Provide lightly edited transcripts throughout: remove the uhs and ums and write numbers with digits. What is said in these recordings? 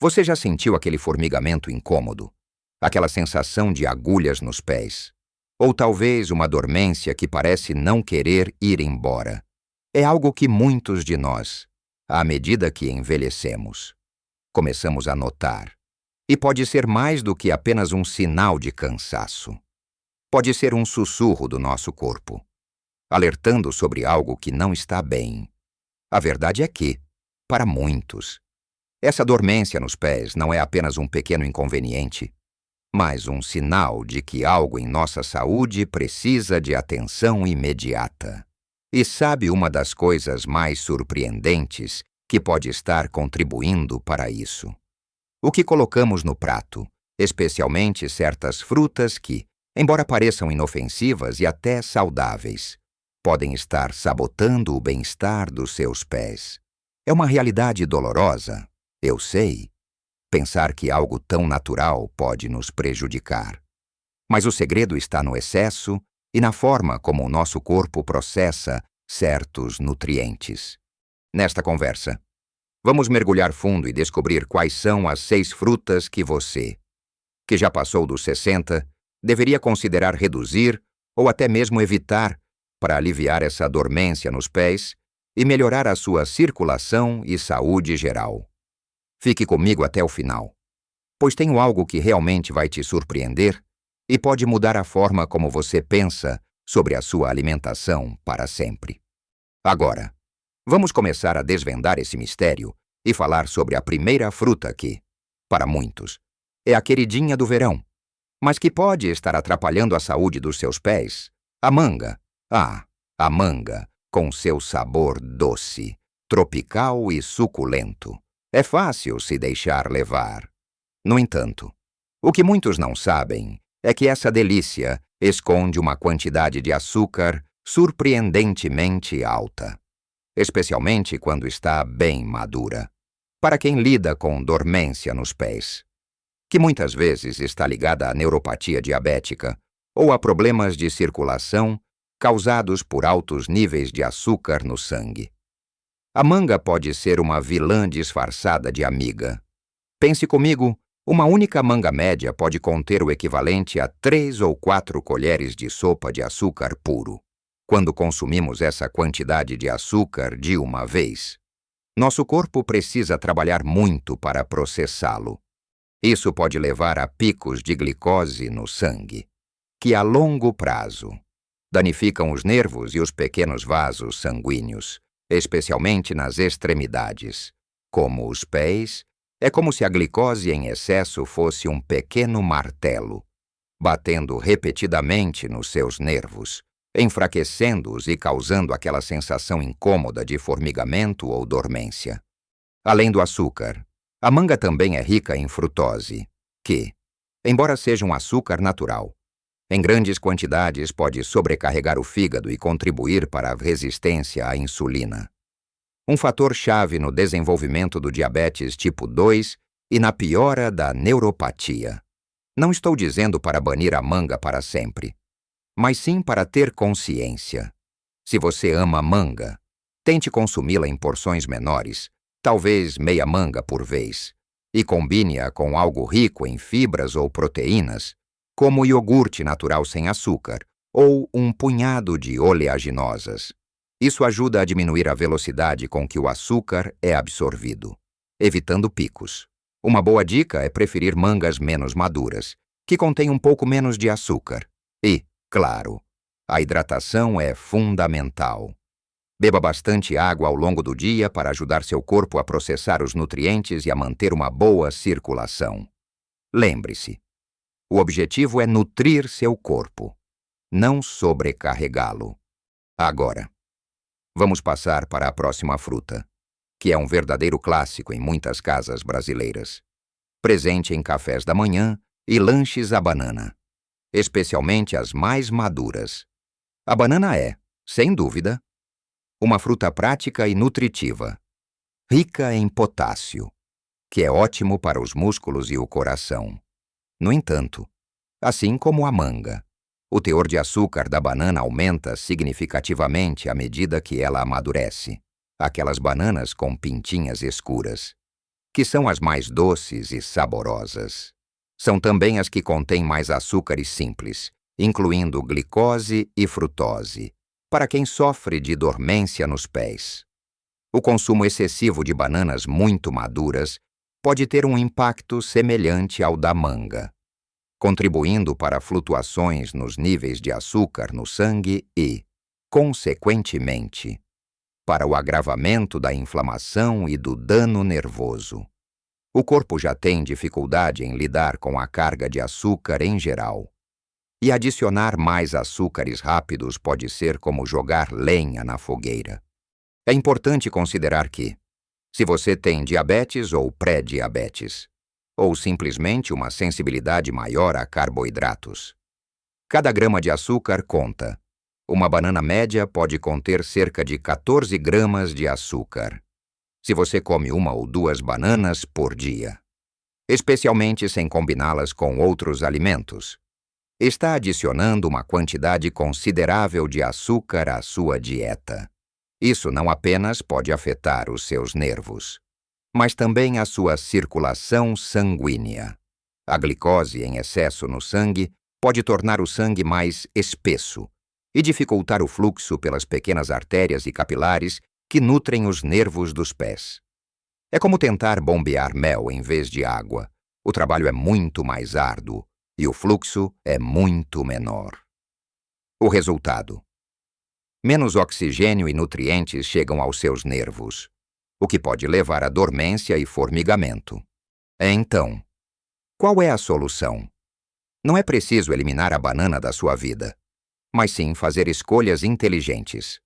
Você já sentiu aquele formigamento incômodo? Aquela sensação de agulhas nos pés? Ou talvez uma dormência que parece não querer ir embora? É algo que muitos de nós, à medida que envelhecemos, começamos a notar. E pode ser mais do que apenas um sinal de cansaço. Pode ser um sussurro do nosso corpo, alertando sobre algo que não está bem. A verdade é que, para muitos, essa dormência nos pés não é apenas um pequeno inconveniente, mas um sinal de que algo em nossa saúde precisa de atenção imediata. E sabe uma das coisas mais surpreendentes que pode estar contribuindo para isso? O que colocamos no prato, especialmente certas frutas que, embora pareçam inofensivas e até saudáveis, podem estar sabotando o bem-estar dos seus pés. É uma realidade dolorosa, eu sei, pensar que algo tão natural pode nos prejudicar. Mas o segredo está no excesso e na forma como o nosso corpo processa certos nutrientes. Nesta conversa, vamos mergulhar fundo e descobrir quais são as 6 frutas que você, que já passou dos 60, deveria considerar reduzir ou até mesmo evitar para aliviar essa dormência nos pés e melhorar a sua circulação e saúde geral. Fique comigo até o final, pois tenho algo que realmente vai te surpreender e pode mudar a forma como você pensa sobre a sua alimentação para sempre. Agora, vamos começar a desvendar esse mistério e falar sobre a primeira fruta que, para muitos, é a queridinha do verão, mas que pode estar atrapalhando a saúde dos seus pés, a manga. Ah, a manga, com seu sabor doce, tropical e suculento. É fácil se deixar levar. No entanto, o que muitos não sabem é que essa delícia esconde uma quantidade de açúcar surpreendentemente alta, especialmente quando está bem madura, para quem lida com dormência nos pés, que muitas vezes está ligada à neuropatia diabética ou a problemas de circulação causados por altos níveis de açúcar no sangue. A manga pode ser uma vilã disfarçada de amiga. Pense comigo, uma única manga média pode conter o equivalente a 3 ou 4 colheres de sopa de açúcar puro. Quando consumimos essa quantidade de açúcar de uma vez, nosso corpo precisa trabalhar muito para processá-lo. Isso pode levar a picos de glicose no sangue, que a longo prazo danificam os nervos e os pequenos vasos sanguíneos, especialmente nas extremidades. Como os pés, é como se a glicose em excesso fosse um pequeno martelo, batendo repetidamente nos seus nervos, enfraquecendo-os e causando aquela sensação incômoda de formigamento ou dormência. Além do açúcar, a manga também é rica em frutose, que, embora seja um açúcar natural, em grandes quantidades pode sobrecarregar o fígado e contribuir para a resistência à insulina. Um fator-chave no desenvolvimento do diabetes tipo 2 e na piora da neuropatia. Não estou dizendo para banir a manga para sempre, mas sim para ter consciência. Se você ama manga, tente consumi-la em porções menores, talvez meia manga por vez, e combine-a com algo rico em fibras ou proteínas, como iogurte natural sem açúcar ou um punhado de oleaginosas. Isso ajuda a diminuir a velocidade com que o açúcar é absorvido, evitando picos. Uma boa dica é preferir mangas menos maduras, que contêm um pouco menos de açúcar. E, claro, a hidratação é fundamental. Beba bastante água ao longo do dia para ajudar seu corpo a processar os nutrientes e a manter uma boa circulação. Lembre-se, o objetivo é nutrir seu corpo, não sobrecarregá-lo. Agora, vamos passar para a próxima fruta, que é um verdadeiro clássico em muitas casas brasileiras. Presente em cafés da manhã e lanches à banana, especialmente as mais maduras. A banana é, sem dúvida, uma fruta prática e nutritiva, rica em potássio, que é ótimo para os músculos e o coração. No entanto, assim como a manga, o teor de açúcar da banana aumenta significativamente à medida que ela amadurece, aquelas bananas com pintinhas escuras. que são as mais doces e saborosas. São também as que contêm mais açúcares simples, incluindo glicose e frutose, para quem sofre de dormência nos pés. O consumo excessivo de bananas muito maduras pode ter um impacto semelhante ao da manga, contribuindo para flutuações nos níveis de açúcar no sangue e, consequentemente, para o agravamento da inflamação e do dano nervoso. O corpo já tem dificuldade em lidar com a carga de açúcar em geral. E adicionar mais açúcares rápidos pode ser como jogar lenha na fogueira. É importante considerar que, se você tem diabetes ou pré-diabetes, ou simplesmente uma sensibilidade maior a carboidratos, cada grama de açúcar conta. Uma banana média pode conter cerca de 14 gramas de açúcar, se você come 1 ou 2 bananas por dia, especialmente sem combiná-las com outros alimentos. Está adicionando uma quantidade considerável de açúcar à sua dieta. Isso não apenas pode afetar os seus nervos, mas também a sua circulação sanguínea. A glicose em excesso no sangue pode tornar o sangue mais espesso e dificultar o fluxo pelas pequenas artérias e capilares que nutrem os nervos dos pés. É como tentar bombear mel em vez de água. O trabalho é muito mais árduo e o fluxo é muito menor. O resultado: menos oxigênio e nutrientes chegam aos seus nervos, o que pode levar à dormência e formigamento. Então, qual é a solução? Não é preciso eliminar a banana da sua vida, mas sim fazer escolhas inteligentes.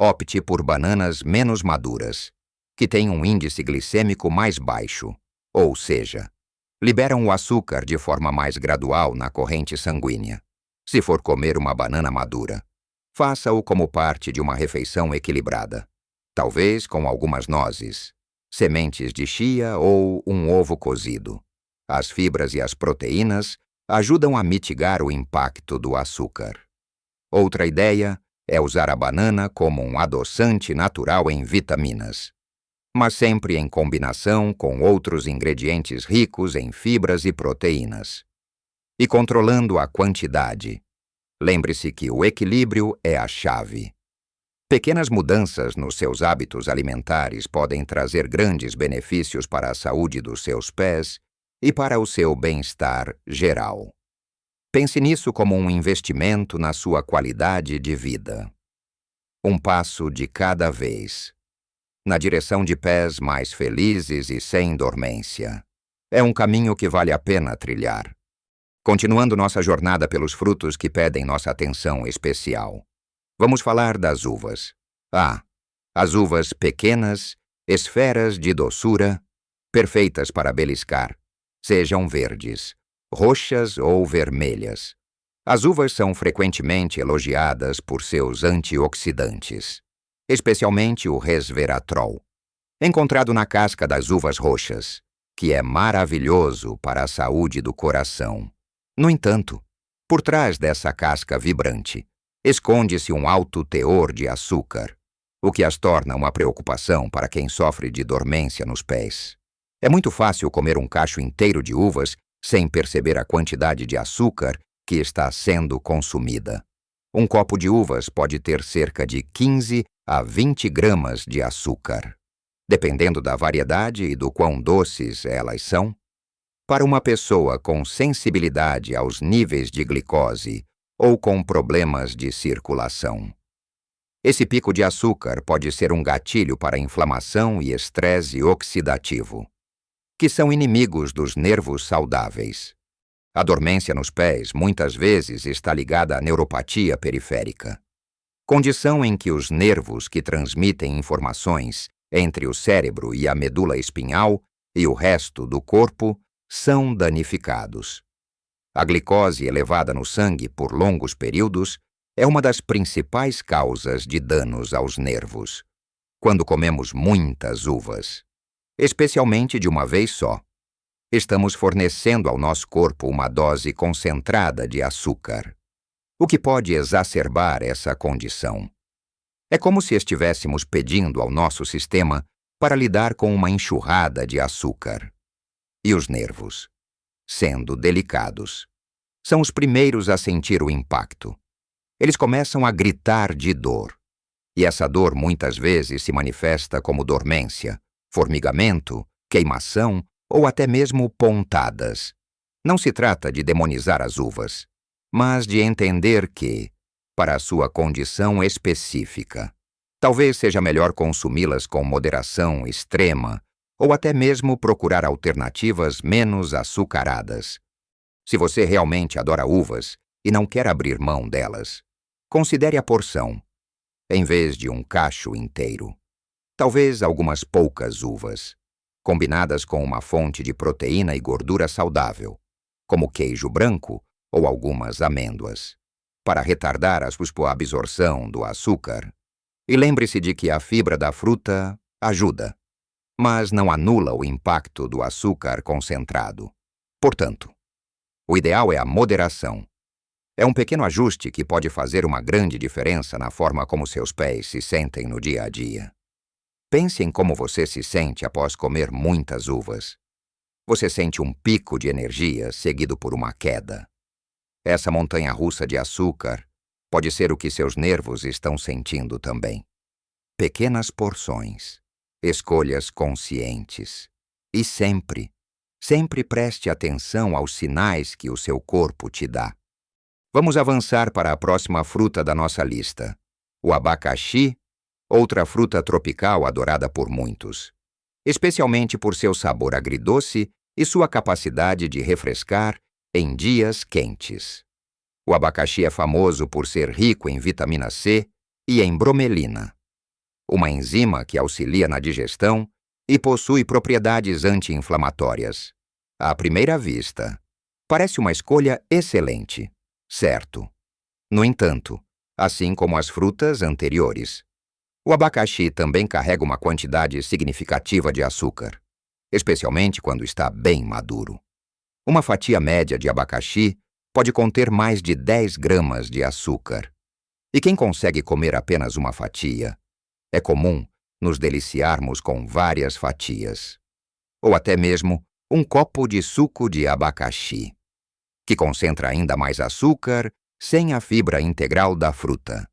Opte por bananas menos maduras, que têm um índice glicêmico mais baixo, ou seja, liberam o açúcar de forma mais gradual na corrente sanguínea. Se for comer uma banana madura, faça-o como parte de uma refeição equilibrada, talvez com algumas nozes, sementes de chia ou um ovo cozido. As fibras e as proteínas ajudam a mitigar o impacto do açúcar. Outra ideia é usar a banana como um adoçante natural em vitaminas, mas sempre em combinação com outros ingredientes ricos em fibras e proteínas. E controlando a quantidade. Lembre-se que o equilíbrio é a chave. Pequenas mudanças nos seus hábitos alimentares podem trazer grandes benefícios para a saúde dos seus pés e para o seu bem-estar geral. Pense nisso como um investimento na sua qualidade de vida. Um passo de cada vez, na direção de pés mais felizes e sem dormência. É um caminho que vale a pena trilhar. Continuando nossa jornada pelos frutos que pedem nossa atenção especial. Vamos falar das uvas. As uvas pequenas, esferas de doçura, perfeitas para beliscar, sejam verdes, roxas ou vermelhas. As uvas são frequentemente elogiadas por seus antioxidantes, especialmente o resveratrol, encontrado na casca das uvas roxas, que é maravilhoso para a saúde do coração. No entanto, por trás dessa casca vibrante, esconde-se um alto teor de açúcar, o que as torna uma preocupação para quem sofre de dormência nos pés. É muito fácil comer um cacho inteiro de uvas sem perceber a quantidade de açúcar que está sendo consumida. Um copo de uvas pode ter cerca de 15 a 20 gramas de açúcar, dependendo da variedade e do quão doces elas são. Para uma pessoa com sensibilidade aos níveis de glicose ou com problemas de circulação, esse pico de açúcar pode ser um gatilho para inflamação e estresse oxidativo, que são inimigos dos nervos saudáveis. A dormência nos pés muitas vezes está ligada à neuropatia periférica, condição em que os nervos que transmitem informações entre o cérebro e a medula espinhal e o resto do corpo são danificados. A glicose elevada no sangue por longos períodos é uma das principais causas de danos aos nervos. Quando comemos muitas uvas, especialmente de uma vez só, estamos fornecendo ao nosso corpo uma dose concentrada de açúcar, o que pode exacerbar essa condição. É como se estivéssemos pedindo ao nosso sistema para lidar com uma enxurrada de açúcar. E os nervos, sendo delicados, são os primeiros a sentir o impacto. Eles começam a gritar de dor. E essa dor muitas vezes se manifesta como dormência, formigamento, queimação ou até mesmo pontadas. Não se trata de demonizar as uvas, mas de entender que, para a sua condição específica, talvez seja melhor consumi-las com moderação extrema ou até mesmo procurar alternativas menos açucaradas. Se você realmente adora uvas e não quer abrir mão delas, considere a porção, em vez de um cacho inteiro. Talvez algumas poucas uvas, combinadas com uma fonte de proteína e gordura saudável, como queijo branco ou algumas amêndoas, para retardar a sua absorção do açúcar. E lembre-se de que a fibra da fruta ajuda, mas não anula o impacto do açúcar concentrado. Portanto, o ideal é a moderação. É um pequeno ajuste que pode fazer uma grande diferença na forma como seus pés se sentem no dia a dia. Pense em como você se sente após comer muitas uvas. Você sente um pico de energia seguido por uma queda. Essa montanha-russa de açúcar pode ser o que seus nervos estão sentindo também. Pequenas porções, escolhas conscientes. E sempre preste atenção aos sinais que o seu corpo te dá. Vamos avançar para a próxima fruta da nossa lista, o abacaxi, outra fruta tropical adorada por muitos, especialmente por seu sabor agridoce e sua capacidade de refrescar em dias quentes. O abacaxi é famoso por ser rico em vitamina C e em bromelina, uma enzima que auxilia na digestão e possui propriedades anti-inflamatórias. À primeira vista, parece uma escolha excelente, certo? No entanto, assim como as frutas anteriores, o abacaxi também carrega uma quantidade significativa de açúcar, especialmente quando está bem maduro. Uma fatia média de abacaxi pode conter mais de 10 gramas de açúcar. E quem consegue comer apenas uma fatia, é comum nos deliciarmos com várias fatias. Ou até mesmo um copo de suco de abacaxi, que concentra ainda mais açúcar sem a fibra integral da fruta.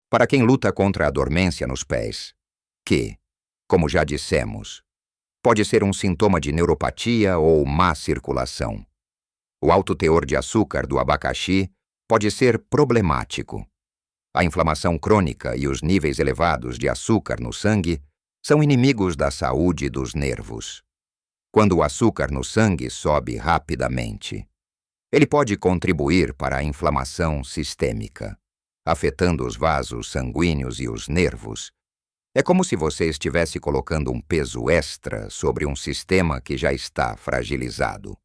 Para quem luta contra a dormência nos pés, que, como já dissemos, pode ser um sintoma de neuropatia ou má circulação. O alto teor de açúcar do abacaxi pode ser problemático. A inflamação crônica e os níveis elevados de açúcar no sangue são inimigos da saúde dos nervos. Quando o açúcar no sangue sobe rapidamente, ele pode contribuir para a inflamação sistêmica, afetando os vasos sanguíneos e os nervos. É como se você estivesse colocando um peso extra sobre um sistema que já está fragilizado.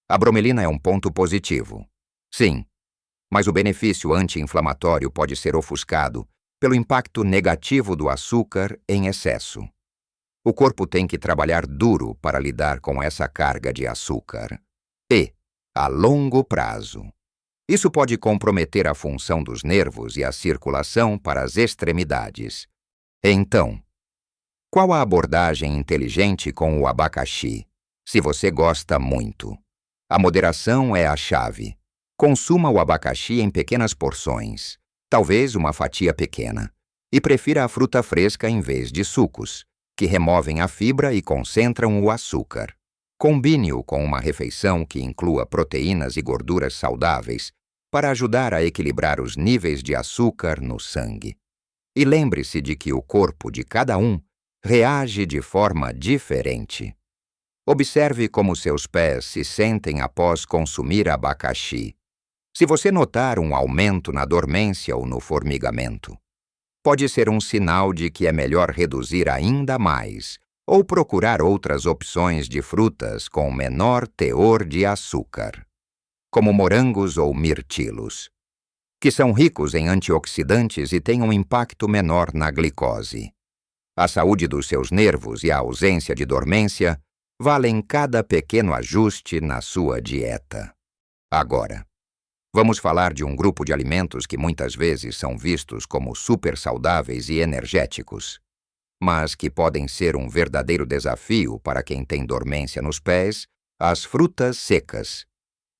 A bromelina é um ponto positivo. Sim, mas o benefício anti-inflamatório pode ser ofuscado pelo impacto negativo do açúcar em excesso. O corpo tem que trabalhar duro para lidar com essa carga de açúcar. E, a longo prazo, isso pode comprometer a função dos nervos e a circulação para as extremidades. Então, qual a abordagem inteligente com o abacaxi? Se você gosta muito, a moderação é a chave. Consuma o abacaxi em pequenas porções, talvez uma fatia pequena, e prefira a fruta fresca em vez de sucos, que removem a fibra e concentram o açúcar. Combine-o com uma refeição que inclua proteínas e gorduras saudáveis para ajudar a equilibrar os níveis de açúcar no sangue. E lembre-se de que o corpo de cada um reage de forma diferente. Observe como seus pés se sentem após consumir abacaxi. Se você notar um aumento na dormência ou no formigamento, pode ser um sinal de que é melhor reduzir ainda mais ou procurar outras opções de frutas com menor teor de açúcar, como morangos ou mirtilos, que são ricos em antioxidantes e têm um impacto menor na glicose. A saúde dos seus nervos e a ausência de dormência valem cada pequeno ajuste na sua dieta. Agora, vamos falar de um grupo de alimentos que muitas vezes são vistos como super saudáveis e energéticos. mas que podem ser um verdadeiro desafio para quem tem dormência nos pés, as frutas secas.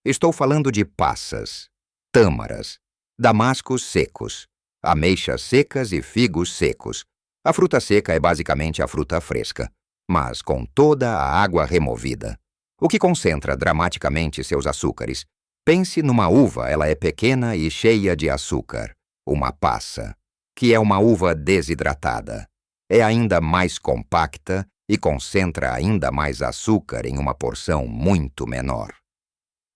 Estou falando de passas, tâmaras, damascos secos, ameixas secas e figos secos. A fruta seca é basicamente a fruta fresca, mas com toda a água removida, o que concentra dramaticamente seus açúcares. Pense numa uva, ela é pequena e cheia de açúcar. Uma passa, que é uma uva desidratada, é ainda mais compacta e concentra ainda mais açúcar em uma porção muito menor.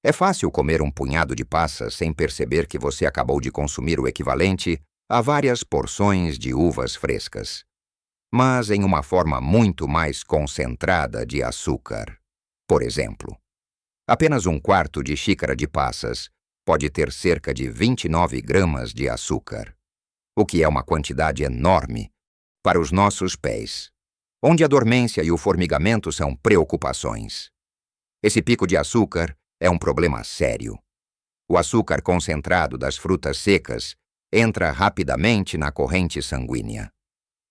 É fácil comer um punhado de passas sem perceber que você acabou de consumir o equivalente a várias porções de uvas frescas, mas em uma forma muito mais concentrada de açúcar. Por exemplo, apenas um quarto de xícara de passas pode ter cerca de 29 gramas de açúcar, o que é uma quantidade enorme para os nossos pés, onde a dormência e o formigamento são preocupações. Esse pico de açúcar é um problema sério. O açúcar concentrado das frutas secas entra rapidamente na corrente sanguínea,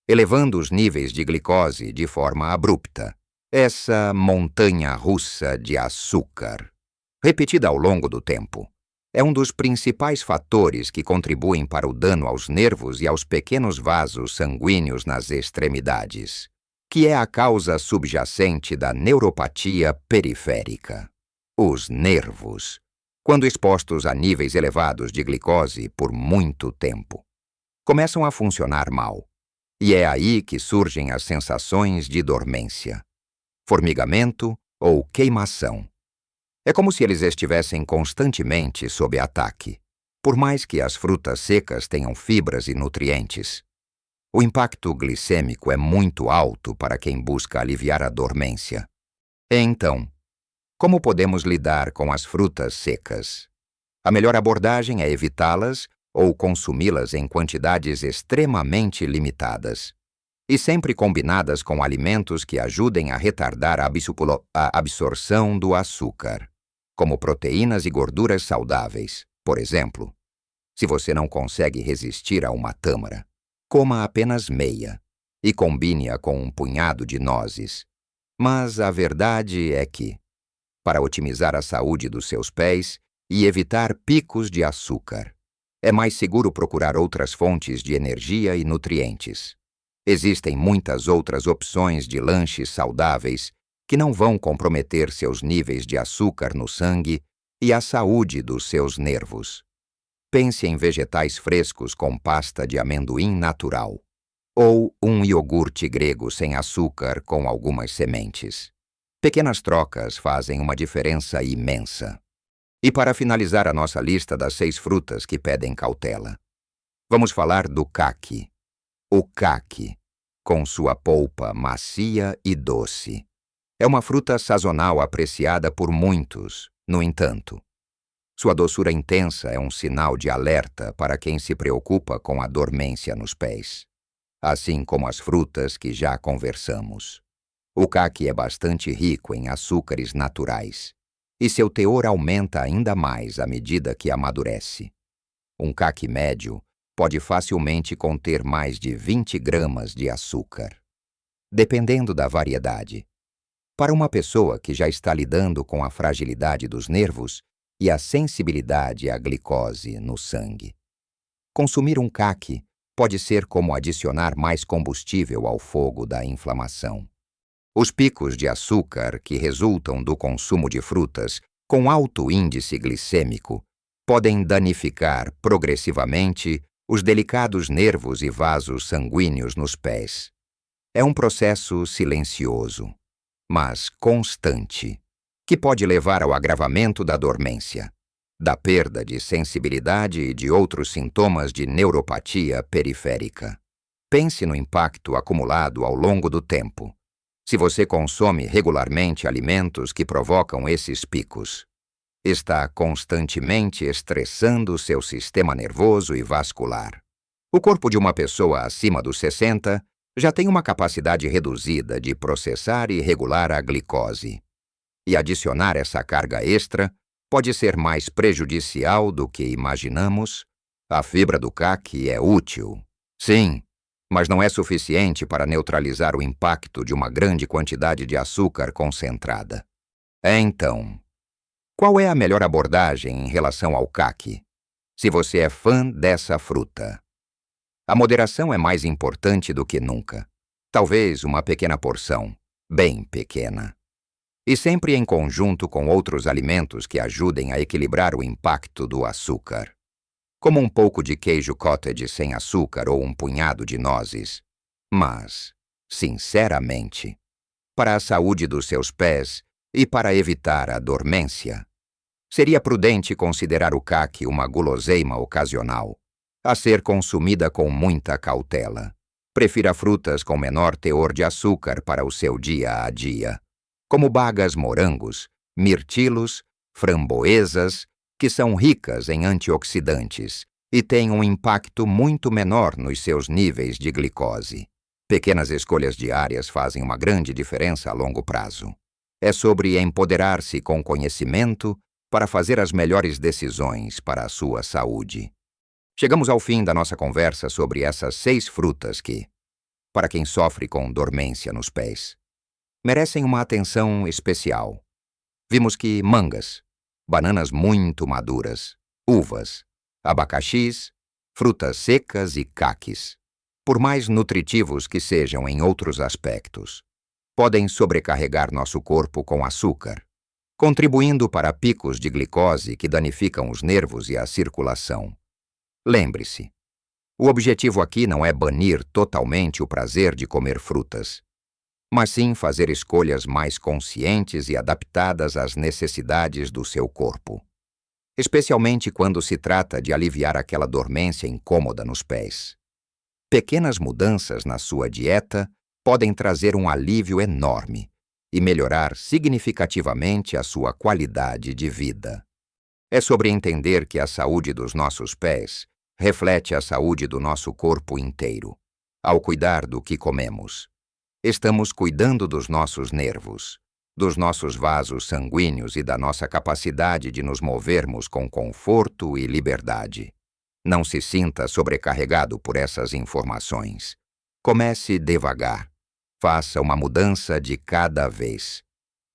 elevando os níveis de glicose de forma abrupta. Essa montanha-russa de açúcar, repetida ao longo do tempo, é um dos principais fatores que contribuem para o dano aos nervos e aos pequenos vasos sanguíneos nas extremidades, que é a causa subjacente da neuropatia periférica. Os nervos, quando expostos a níveis elevados de glicose por muito tempo, começam a funcionar mal, e é aí que surgem as sensações de dormência, formigamento ou queimação. É como se eles estivessem constantemente sob ataque. Por mais que as frutas secas tenham fibras e nutrientes, o impacto glicêmico é muito alto para quem busca aliviar a dormência. Então, como podemos lidar com as frutas secas? A melhor abordagem é evitá-las ou consumi-las em quantidades extremamente limitadas, e sempre combinadas com alimentos que ajudem a retardar a absorção do açúcar, como proteínas e gorduras saudáveis. Por exemplo, se você não consegue resistir a uma tâmara, coma apenas meia e combine-a com um punhado de nozes. Mas a verdade é que, para otimizar a saúde dos seus pés e evitar picos de açúcar, é mais seguro procurar outras fontes de energia e nutrientes. Existem muitas outras opções de lanches saudáveis que não vão comprometer seus níveis de açúcar no sangue e a saúde dos seus nervos. Pense em vegetais frescos com pasta de amendoim natural, ou um iogurte grego sem açúcar com algumas sementes. Pequenas trocas fazem uma diferença imensa. E para finalizar a nossa lista das 6 frutas que pedem cautela, vamos falar do caqui. O caqui, com sua polpa macia e doce, é uma fruta sazonal apreciada por muitos. No entanto, sua doçura intensa é um sinal de alerta para quem se preocupa com a dormência nos pés, assim como as frutas que já conversamos. O caqui é bastante rico em açúcares naturais, e seu teor aumenta ainda mais à medida que amadurece. Um caqui médio pode facilmente conter mais de 20 gramas de açúcar, dependendo da variedade. Para uma pessoa que já está lidando com a fragilidade dos nervos e a sensibilidade à glicose no sangue, consumir um caqui pode ser como adicionar mais combustível ao fogo da inflamação. Os picos de açúcar que resultam do consumo de frutas com alto índice glicêmico podem danificar progressivamente os delicados nervos e vasos sanguíneos nos pés. É um processo silencioso, mas constante, que pode levar ao agravamento da dormência, da perda de sensibilidade e de outros sintomas de neuropatia periférica. Pense no impacto acumulado ao longo do tempo. Se você consome regularmente alimentos que provocam esses picos, está constantemente estressando seu sistema nervoso e vascular. O corpo de uma pessoa acima dos 60 já tem uma capacidade reduzida de processar e regular a glicose. E adicionar essa carga extra pode ser mais prejudicial do que imaginamos. A fibra do caqui é útil, sim, mas não é suficiente para neutralizar o impacto de uma grande quantidade de açúcar concentrada. Então, qual é a melhor abordagem em relação ao caqui, se você é fã dessa fruta? A moderação é mais importante do que nunca. Talvez uma pequena porção, bem pequena. E sempre em conjunto com outros alimentos que ajudem a equilibrar o impacto do açúcar. Como um pouco de queijo cottage sem açúcar ou um punhado de nozes. Mas, sinceramente, para a saúde dos seus pés e para evitar a dormência, seria prudente considerar o caqui uma guloseima ocasional, a ser consumida com muita cautela. Prefira frutas com menor teor de açúcar para o seu dia a dia, como bagas morangos, mirtilos, framboesas, que são ricas em antioxidantes e têm um impacto muito menor nos seus níveis de glicose. Pequenas escolhas diárias fazem uma grande diferença a longo prazo. É sobre empoderar-se com conhecimento para fazer as melhores decisões para a sua saúde. Chegamos ao fim da nossa conversa sobre essas 6 frutas que, para quem sofre com dormência nos pés, merecem uma atenção especial. Vimos que mangas, bananas muito maduras, uvas, abacaxis, frutas secas e caquis, por mais nutritivos que sejam em outros aspectos, podem sobrecarregar nosso corpo com açúcar, contribuindo para picos de glicose que danificam os nervos e a circulação. Lembre-se, o objetivo aqui não é banir totalmente o prazer de comer frutas, mas sim fazer escolhas mais conscientes e adaptadas às necessidades do seu corpo, especialmente quando se trata de aliviar aquela dormência incômoda nos pés. Pequenas mudanças na sua dieta podem trazer um alívio enorme e melhorar significativamente a sua qualidade de vida. É sobre entender que a saúde dos nossos pés reflete a saúde do nosso corpo inteiro. Ao cuidar do que comemos, estamos cuidando dos nossos nervos, dos nossos vasos sanguíneos e da nossa capacidade de nos movermos com conforto e liberdade. Não se sinta sobrecarregado por essas informações. Comece devagar. Faça uma mudança de cada vez.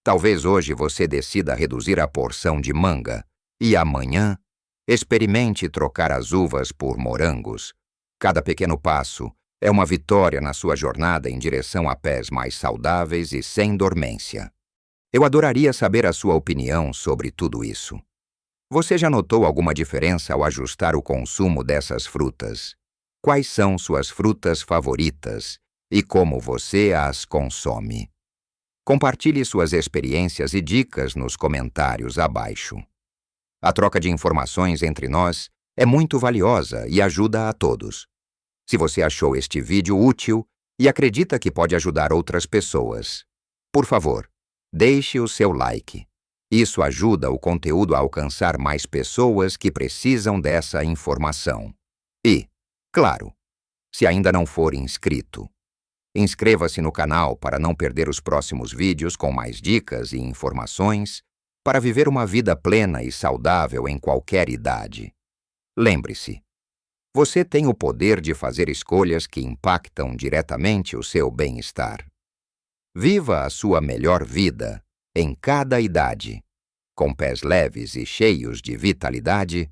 Talvez hoje você decida reduzir a porção de manga e amanhã experimente trocar as uvas por morangos. Cada pequeno passo é uma vitória na sua jornada em direção a pés mais saudáveis e sem dormência. Eu adoraria saber a sua opinião sobre tudo isso. Você já notou alguma diferença ao ajustar o consumo dessas frutas? Quais são suas frutas favoritas e como você as consome? Compartilhe suas experiências e dicas nos comentários abaixo. A troca de informações entre nós é muito valiosa e ajuda a todos. Se você achou este vídeo útil e acredita que pode ajudar outras pessoas, por favor, deixe o seu like. Isso ajuda o conteúdo a alcançar mais pessoas que precisam dessa informação. E, claro, se ainda não for inscrito, inscreva-se no canal para não perder os próximos vídeos com mais dicas e informações para viver uma vida plena e saudável em qualquer idade. Lembre-se, você tem o poder de fazer escolhas que impactam diretamente o seu bem-estar. Viva a sua melhor vida em cada idade, com pés leves e cheios de vitalidade,